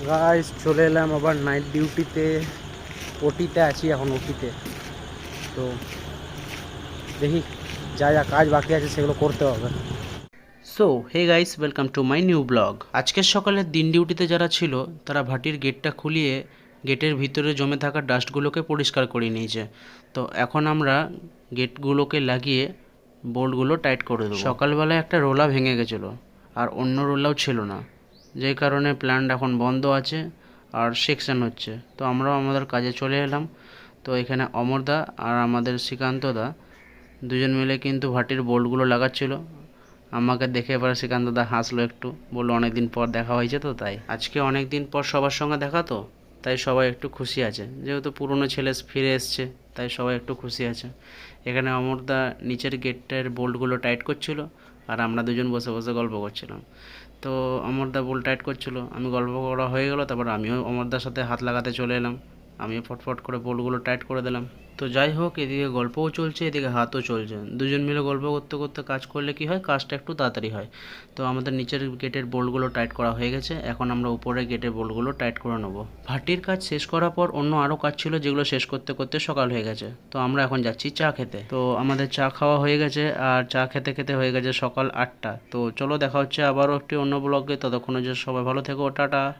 Guys চলে এলাম আবার নাইট ডিউটিতে। ওটিতে আছি এখন, ওটিতে। তো দেখি যা যা কাজ বাকি আছে সেগুলো করতে হবে। So hey guys, welcome to my new blog. আজকের সকালে দিন ডিউটিতে যারা ছিল তারা ভাটির গেটটা খুলিয়ে গেটের ভিতরে জমে থাকা ডাস্টগুলোকে পরিষ্কার করে নিয়েছে। তো এখন আমরা গেটগুলোকে লাগিয়ে বোল্টগুলো টাইট করে দেবো। সকালবেলায় একটা রোলা ভেঙে গেছিলো আর অন্য রোলাও ছিল না, যেই কারণে প্ল্যান্ট এখন বন্ধ আছে আর সেকশন হচ্ছে। তো আমরাও আমাদের কাজে চলে এলাম। তো এখানে অমরদা আর আমাদের শ্রীকান্তদা দুজন মিলে কিন্তু ভাটির বোল্টগুলো লাগাচ্ছিল। আমাকে দেখে এবার শ্রীকান্তদা হাসলো একটু, বললো অনেক দিন পর দেখা হয়েছে, তো তাই আজকে অনেক দিন পর সবার সঙ্গে দেখা, তো তাই সবাই একটু খুশি আছে, যেহেতু পুরনো ছেলে ফিরে এসছে তাই সবাই একটু খুশি আছে। এখানে অমরদা নিচের গেটের বোল্টগুলো টাইট করছিল আর আমরা দুজন বসে বসে গল্প করছিলাম। তো অমরদা বোল্ট টাইট করছিল, আমি গল্প করা হয়ে গেল, তারপর আমিও অমরদার সাথে হাত লাগাতে চলে এলাম। আমিও ফটফট করে বোল্টগুলো টাইট করে দিলাম। তো যাই হোক, এদিকে গল্পও চলছে, এদিকে হাতও চলছে। দুজন মিলে গল্প করতে করতে কাজ করলে কি হয়, কাজটা একটু তাড়াতাড়ি হয়। তো আমাদের নিচের গেটের বোল্টগুলো টাইট করা হয়ে গেছে, এখন আমরা উপরের গেটের বোল্টগুলো টাইট করে নেবো। ভাটির কাজ শেষ করার পর অন্য আরও কাজ ছিল, যেগুলো শেষ করতে করতে সকাল হয়ে গেছে। তো আমরা এখন যাচ্ছি চা খেতে। তো আমাদের চা খাওয়া হয়ে গেছে আর চা খেতে খেতে হয়ে গেছে সকাল 8টা। তো চলো দেখা হচ্ছে আবারও একটি অন্য ব্লগে। ততক্ষণে যে সবাই ভালো থেকো, টাটা।